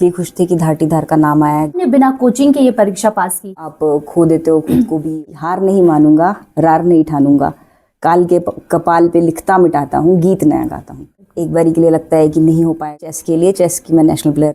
इसलिए खुश थे कि धाटीधार का नाम आया है। आपने बिना कोचिंग के ये परीक्षा पास की। आप खो देते हो खुद को भी। हार नहीं मानूंगा, रार नहीं ठानूंगा, काल के कपाल पे लिखता मिटाता हूँ, गीत नया गाता हूँ। एक बारी के लिए लगता है कि नहीं हो पाया। चेस के लिए, चेस की मैं नेशनल प्लेयर।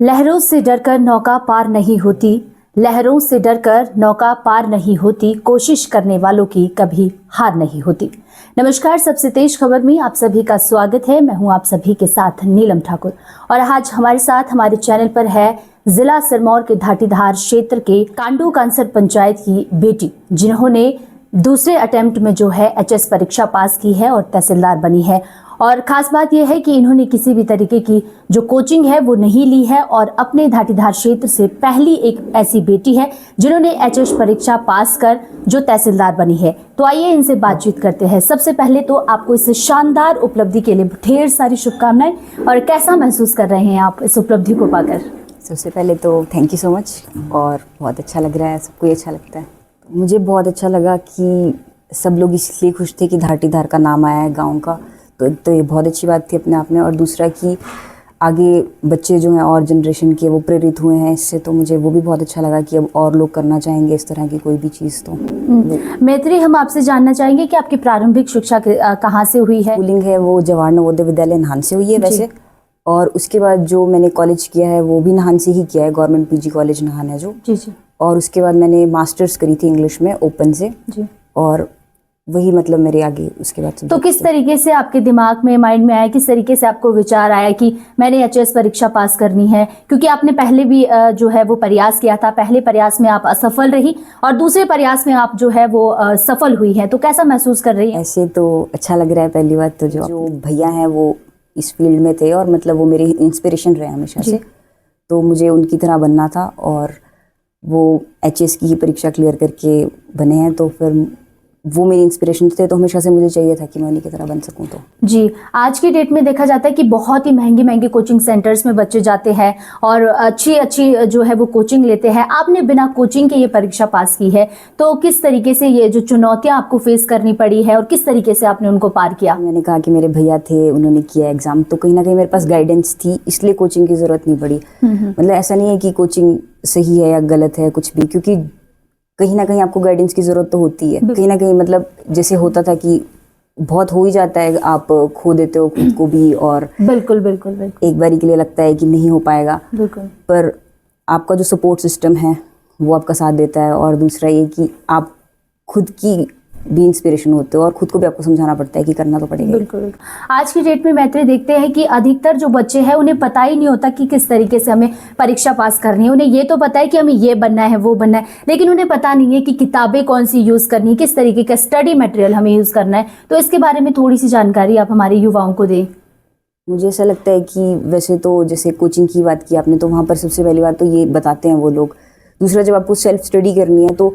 लहरों से डरकर नौका पार नहीं होती, लहरों से डरकर नौका पार नहीं होती, कोशिश करने वालों की कभी हार नहीं होती। नमस्कार, सबसे तेज खबर में आप सभी का स्वागत है। मैं हूं आप सभी के साथ नीलम ठाकुर और आज हमारे साथ हमारे चैनल पर है जिला सिरमौर के धाटीधार क्षेत्र के कांडू कांसर पंचायत की बेटी, जिन्होंने दूसरे अटेम्प्ट में जो है एचएस परीक्षा पास की है और तहसीलदार बनी है। और खास बात यह है कि इन्होंने किसी भी तरीके की जो कोचिंग है वो नहीं ली है और अपने धाटीधार क्षेत्र से पहली एक ऐसी बेटी है जिन्होंने एचएस परीक्षा पास कर जो तहसीलदार बनी है। तो आइए इनसे बातचीत करते हैं। सबसे पहले तो आपको इस शानदार उपलब्धि के लिए ढेर सारी शुभकामनाएं। और कैसा महसूस कर रहे हैं आप इस उपलब्धि को पाकर? सबसे पहले तो थैंक यू सो मच, और बहुत अच्छा लग रहा है, सबको अच्छा लगता है। मुझे बहुत अच्छा लगा कि सब लोग इसलिए खुश थे कि धाटीधार का नाम आया है गाँव का, तो ये बहुत अच्छी बात थी अपने आप में। और दूसरा कि आगे बच्चे जो हैं और जनरेशन के वो प्रेरित हुए हैं इससे, तो मुझे वो भी बहुत अच्छा लगा कि अब और लोग करना चाहेंगे इस तरह की कोई भी चीज़। तो मैत्री, हम आपसे जानना चाहेंगे कि आपकी प्रारंभिक शिक्षा कहाँ से हुई है? स्कूलिंग है वो जवाहर नवोदय विद्यालय नाहन से हुई है वैसे, और उसके बाद जो मैंने कॉलेज किया है वो भी नाहन से ही किया है, गवर्नमेंट पीजी कॉलेज नाहन है जो। जी। और उसके बाद मैंने मास्टर्स करी थी इंग्लिश में ओपन से जी। और वही मतलब मेरे आगे उसके बाद। तो किस तरीके से आपके दिमाग में, माइंड में आया, किस तरीके से आपको विचार आया कि मैंने एचएस परीक्षा पास करनी है? क्योंकि आपने पहले भी जो है वो प्रयास किया था, पहले प्रयास में आप असफल रही और दूसरे प्रयास में आप जो है वो सफल हुई है, तो कैसा महसूस कर रही है? ऐसे तो अच्छा लग रहा है। पहली बात तो जो भैया हैं वो इस फील्ड में थे और मतलब वो मेरे इंस्पिरेशन रहे हमेशा से, तो मुझे उनकी तरह बनना था और वो एचएस की ही परीक्षा क्लियर करके बने हैं, तो फिर वो मेरी इंस्पिरेशन थे, तो हमेशा से मुझे चाहिए था कि मैं उन्हीं की तरह बन सकूं। तो जी, आज की डेट में देखा जाता है कि बहुत ही महंगी कोचिंग सेंटर्स में बच्चे जाते हैं और अच्छी जो है वो कोचिंग लेते हैं। आपने बिना कोचिंग के ये परीक्षा पास की है, तो किस तरीके से ये जो चुनौतियां आपको फेस करनी पड़ी है और किस तरीके से आपने उनको पार किया? मैंने कहा कि मेरे भैया थे, उन्होंने किया एग्जाम, तो कहीं ना कहीं मेरे पास गाइडेंस थी, इसलिए कोचिंग की जरूरत नहीं पड़ी। मतलब ऐसा नहीं है कि कोचिंग सही है या गलत है कुछ भी, क्योंकि कहीं ना कहीं आपको गाइडेंस की ज़रूरत तो होती है। कहीं ना कहीं मतलब जैसे होता था कि बहुत हो ही जाता है, आप खो देते हो खुद को भी, और बिल्कुल एक बारी के लिए लगता है कि नहीं हो पाएगा, पर आपका जो सपोर्ट सिस्टम है वो आपका साथ देता है। और दूसरा ये कि आप खुद की भी इंस्पिरेशन होते हो और खुद को भी आपको समझाना पड़ता है कि करना तो पड़ेगा। बिल्कुल। आज की डेट में मैत्री देखते हैं कि अधिकतर जो बच्चे हैं उन्हें पता ही नहीं होता कि किस तरीके से हमें परीक्षा पास करनी है। उन्हें ये तो पता है कि हमें ये बनना है, वो बनना है, लेकिन उन्हें पता नहीं है कि किताबें कौन सी यूज करनी है, किस तरीके का स्टडी मटेरियल हमें यूज करना है। तो इसके बारे में थोड़ी सी जानकारी आप हमारे युवाओं को दें। मुझे ऐसा लगता है कि वैसे तो जैसे कोचिंग की बात की आपने, तो वहाँ पर सबसे पहली बात तो ये बताते हैं वो लोग। दूसरा, जब आपको सेल्फ स्टडी करनी है तो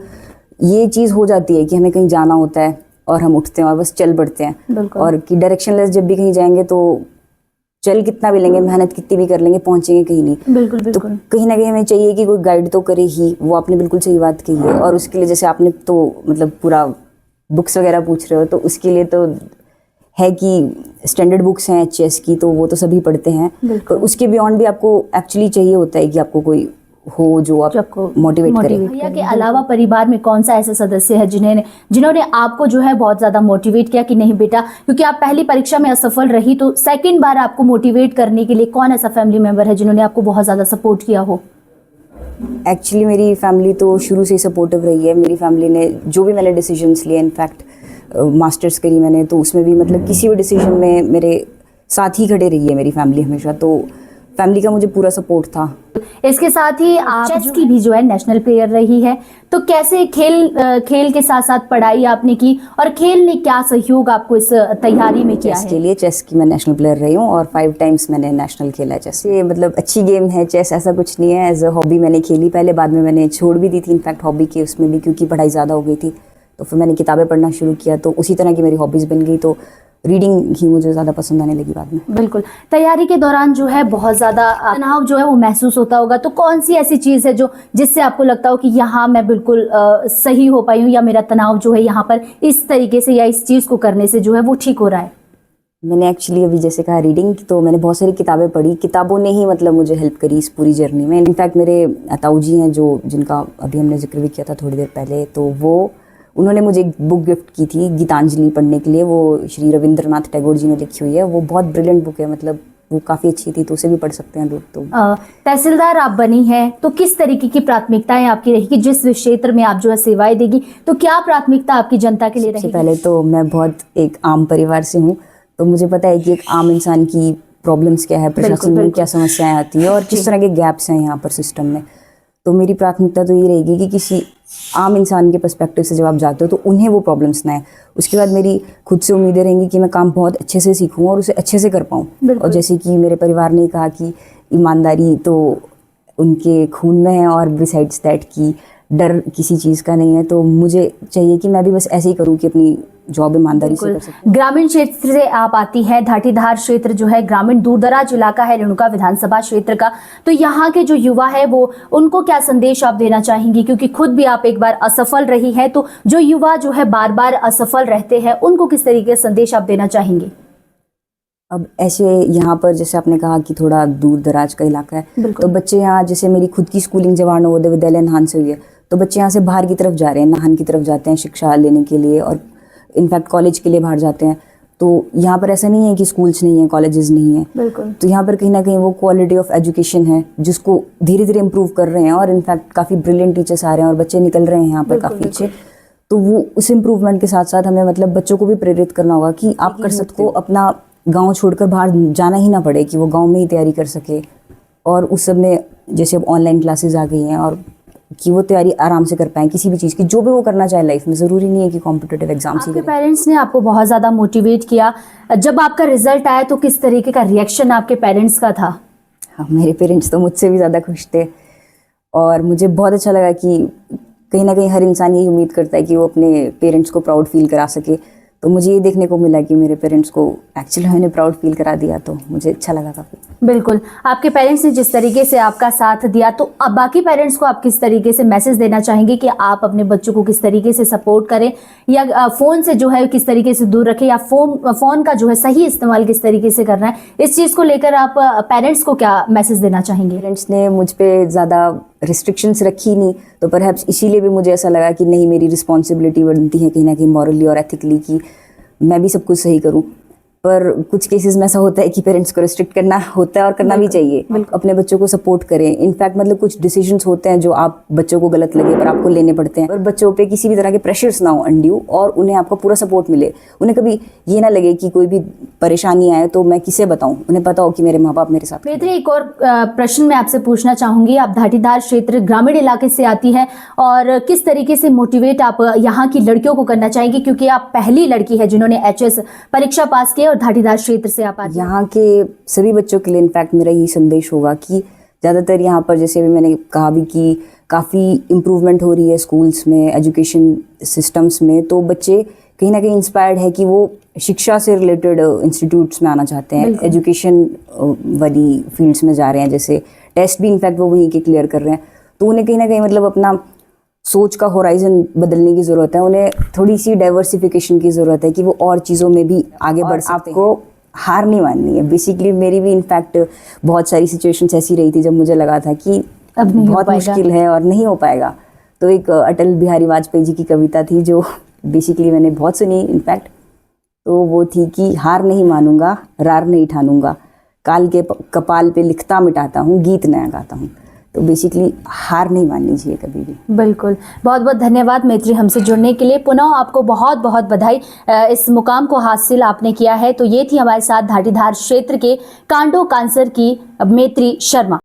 ये चीज़ हो जाती है कि हमें कहीं जाना होता है और हम उठते हैं और बस चल पड़ते हैं, और कि डायरेक्शनलेस जब भी कहीं जाएंगे तो चल कितना भी लेंगे, मेहनत कितनी भी कर लेंगे, पहुंचेंगे कहीं नहीं। बिल्कुल। तो कहीं ना कहीं हमें चाहिए कि कोई गाइड तो करे ही। वो आपने बिल्कुल सही बात कही है। और उसके लिए जैसे आपने तो मतलब पूरा बुक्स वगैरह पूछ रहे हो, तो उसके लिए तो है कि स्टैंडर्ड बुक्स हैं एचएस की, तो वो तो सभी पढ़ते हैं, पर उसके बियॉन्ड भी आपको एक्चुअली चाहिए होता है कि आपको कोई हो जो आपको मोटिवेट करे। भैया के अलावा परिवार में कौन सा ऐसा सदस्य है जिन्होंने आपको जो है बहुत ज्यादा मोटिवेट किया कि नहीं बेटा, क्योंकि आप पहली परीक्षा में असफल रही, तो सेकंड बार आपको मोटिवेट करने के लिए कौन ऐसा फैमिली मेंबर है जिन्होंने आपको बहुत ज्यादा सपोर्ट किया हो? एक्चुअली मेरी फैमिली तो शुरू से ही सपोर्टिव रही है। मेरी फैमिली ने जो भी मैंने डिसीजंस लिए, इनफैक्ट मास्टर्स करी मैंने, तो उसमें भी मतलब किसी भी डिसीजन में मेरे साथ ही खड़े रही है मेरी फैमिली हमेशा, तो फैमिली का मुझे पूरा सपोर्ट था। इसके साथ ही आप चेस की भी जो है नेशनल प्लेयर रही है, तो कैसे खेल के साथ साथ पढ़ाई आपने की और खेल ने क्या सहयोग आपको इस तैयारी में किया है? चेस के लिए, चेस की मैं नेशनल प्लेयर रही हूँ और 5 टाइम्स मैंने नेशनल खेला है चेस। ये मतलब अच्छी गेम है चेस, ऐसा कुछ नहीं है। एज अ हॉबी मैंने खेली पहले, बाद में मैंने छोड़ भी दी थी इनफैक्ट हॉबी के उसमें भी, क्योंकि पढ़ाई ज़्यादा हो गई थी। तो फिर मैंने किताबें पढ़ना शुरू किया, तो उसी तरह की मेरी हॉबीज़ बन गई, तो रीडिंग ही मुझे ज़्यादा पसंद आने लगी बाद में। बिल्कुल। तैयारी के दौरान जो है बहुत ज़्यादा तनाव जो है वो महसूस होता होगा, तो कौन सी ऐसी चीज़ है जो जिससे आपको लगता हो कि यहाँ मैं बिल्कुल सही हो पाई हूँ, या मेरा तनाव जो है यहाँ पर इस तरीके से या इस चीज़ को करने से जो है वो ठीक हो रहा है? मैंने एक्चुअली अभी जैसे कहा रीडिंग, तो मैंने बहुत सारी किताबें पढ़ी, किताबों ने ही मतलब मुझे हेल्प करी इस पूरी जर्नी में। इनफैक्ट मेरे ताऊ जी हैं जो जिनका अभी हमने जिक्र भी किया था थोड़ी देर पहले, तो उन्होंने मुझे एक बुक गिफ्ट की थी गीतांजलि पढ़ने के लिए। वो श्री रविंद्रनाथ टैगोर जी ने लिखी हुई है, वो बहुत ब्रिलियंट बुक है, मतलब वो काफ़ी अच्छी थी, तो उसे भी पढ़ सकते हैं लोग। तो तहसीलदार आप बनी हैं तो किस तरीके की प्राथमिकताएं आपकी रहेगी, जिस क्षेत्र में आप जो है सेवाएं देगी तो क्या प्राथमिकता आपकी जनता के लिए सबसे रहेगी? पहले तो मैं बहुत एक आम परिवार से हूँ, तो मुझे पता है कि एक आम इंसान की प्रॉब्लम्स क्या है, प्रशासन में क्या समस्याएं आती है और किस तरह के गैप्स हैं यहाँ पर सिस्टम में। तो मेरी प्राथमिकता तो ये रहेगी कि किसी आम इंसान के पर्सपेक्टिव से जब आप जाते हो तो उन्हें वो प्रॉब्लम्स ना है। उसके बाद मेरी खुद से उम्मीदें रहेंगी कि मैं काम बहुत अच्छे से सीखूं और उसे अच्छे से कर पाऊं। और जैसे कि मेरे परिवार ने कहा कि ईमानदारी तो उनके खून में है और बिसाइड्स दैट कि डर किसी चीज़ का नहीं है, तो मुझे चाहिए कि मैं भी बस ऐसे ही करूं कि अपनी जॉब ईमानदारी से कर सकूं। ग्रामीण क्षेत्र से आप आती हैं, धाटीधार क्षेत्र जो है ग्रामीण दूरदराज इलाका है रेणुका विधानसभा क्षेत्र का, तो यहाँ के जो युवा है वो उनको क्या संदेश आप देना चाहेंगी, क्योंकि खुद भी आप एक बार असफल रही हैं, तो जो युवा जो है बार बार असफल रहते हैं उनको किस तरीके का संदेश आप देना चाहेंगे? अब ऐसे यहाँ पर जैसे आपने कहा कि थोड़ा दूर दराज का इलाका है, तो बच्चे यहाँ, जैसे मेरी खुद की स्कूलिंग जवाहर नवोदय विद्यालय नाहन से हुई है, तो बच्चे यहाँ से बाहर की तरफ जा रहे हैं, नाहन की तरफ जाते हैं शिक्षा लेने के लिए और इनफैक्ट कॉलेज के लिए बाहर जाते हैं। तो यहाँ पर ऐसा नहीं है कि स्कूल्स नहीं है, कॉलेजेस नहीं है, बिल्कुल। तो यहाँ पर कहीं ना कहीं वो क्वालिटी ऑफ एजुकेशन है जिसको धीरे धीरे इम्प्रूव कर रहे हैं और इनफैक्ट काफ़ी ब्रिलियंट टीचर्स आ रहे हैं और बच्चे निकल रहे हैं यहाँ पर काफ़ी अच्छे। तो वो उस इम्प्रूवमेंट के साथ साथ हमें मतलब बच्चों को भी प्रेरित करना होगा कि आप कर सकते हो, अपना गांव छोड़कर बाहर जाना ही ना पड़े, कि वो गांव में ही तैयारी कर सके। और उस सब में जैसे अब ऑनलाइन क्लासेस आ गई हैं और कि वो तैयारी आराम से कर पाएँ किसी भी चीज़ की, जो भी वो करना चाहे लाइफ में। ज़रूरी नहीं है कि कॉम्पिटिटिव एग्जाम्स ही आपके करें। पेरेंट्स ने आपको बहुत ज़्यादा मोटिवेट किया, जब आपका रिजल्ट आया तो किस तरीके का रिएक्शन आपके पेरेंट्स का था? हाँ, मेरे पेरेंट्स तो मुझसे भी ज़्यादा खुश थे और मुझे बहुत अच्छा लगा कि कहीं ना कहीं हर इंसान यही उम्मीद करता है कि वो अपने पेरेंट्स को प्राउड फील करा सके। तो मुझे ये देखने को मिला कि मेरे पेरेंट्स को एक्चुअली मैंने प्राउड फील करा दिया, तो मुझे अच्छा लगा काफ़ी। बिल्कुल, आपके पेरेंट्स ने जिस तरीके से आपका साथ दिया, तो अब बाकी पेरेंट्स को आप किस तरीके से मैसेज देना चाहेंगे कि आप अपने बच्चों को किस तरीके से सपोर्ट करें, या फ़ोन से जो है किस तरीके से दूर रखें, या फ़ोन का जो है सही इस्तेमाल किस तरीके से करना है, इस चीज़ को लेकर आप पेरेंट्स को क्या मैसेज देना चाहेंगे? पेरेंट्स ने मुझ पर ज़्यादा रिस्ट्रिक्शंस रखी नहीं, तो परहैप्स इसीलिए भी मुझे ऐसा लगा कि नहीं, मेरी रिस्पॉन्सिबिलिटी बनती है कहीं ना कहीं मॉरली और एथिकली कि मैं भी सब कुछ सही करूं। पर कुछ केसेस में ऐसा होता है कि पेरेंट्स को रिस्ट्रिक्ट करना होता है और करना भी चाहिए। अपने बच्चों को सपोर्ट करें। इनफैक्ट मतलब कुछ डिसीजंस होते हैं जो आप बच्चों को गलत लगे पर आपको लेने पड़ते हैं, पर बच्चों पे किसी भी तरह के प्रेशर्स ना हो अनड्यू, और उन्हें आपका पूरा सपोर्ट मिले। उन्हें कभी ये ना लगे कि कोई भी परेशानी आए तो मैं किसे बताऊं, उन्हें पता हो कि मेरे माँ बाप मेरे साथ। बेहतरीन, एक और प्रश्न मैं आपसे पूछना चाहूंगी, आप धाटीधार क्षेत्र ग्रामीण इलाके से आती हैं और किस तरीके से मोटिवेट आप यहाँ की लड़कियों को करना चाहेंगी, क्योंकि आप पहली लड़की है जिन्होंने HS परीक्षा पास की और धाटीधार क्षेत्र से आप आती हैं। यहाँ के सभी बच्चों के लिए इनफैक्ट मेरा यही संदेश होगा कि ज़्यादातर यहाँ पर, जैसे भी मैंने कहा भी कि काफ़ी इम्प्रूवमेंट हो रही है स्कूल्स में, एजुकेशन सिस्टम्स में, तो बच्चे कहीं ना कहीं इंस्पायर्ड है कि वो शिक्षा से रिलेटेड इंस्टीट्यूट्स में आना चाहते हैं, एजुकेशन वाली फील्ड्स में जा रहे हैं। जैसे टेस्ट भी इनफैक्ट वो वहीं के क्लियर कर रहे हैं, तो उन्हें कहीं ना कहीं मतलब अपना सोच का होराइजन बदलने की ज़रूरत है। उन्हें थोड़ी सी डाइवर्सिफिकेशन की ज़रूरत है कि वो और चीज़ों में भी आगे बढ़ सकते हैं। आपको हार नहीं माननी है। बेसिकली मेरी भी इनफैक्ट बहुत सारी सिचुएशंस ऐसी रही थी जब मुझे लगा था कि अब नहीं बहुत मुश्किल है और नहीं हो पाएगा। तो एक अटल बिहारी वाजपेयी जी की कविता थी जो बेसिकली मैंने बहुत सुनी इनफैक्ट, तो वो थी कि हार नहीं मानूंगा, रार नहीं ठानूंगा, काल के कपाल पे लिखता मिटाता हूँ, गीत नया गाता हूँ। तो बेसिकली हार नहीं माननी चाहिए कभी भी। बिल्कुल, बहुत बहुत धन्यवाद मैत्री हमसे जुड़ने के लिए। पुनः आपको बहुत बहुत बधाई, इस मुकाम को हासिल आपने किया है। तो ये थी हमारे साथ धाटीधार क्षेत्र के कांडो कांसर की मैत्री शर्मा।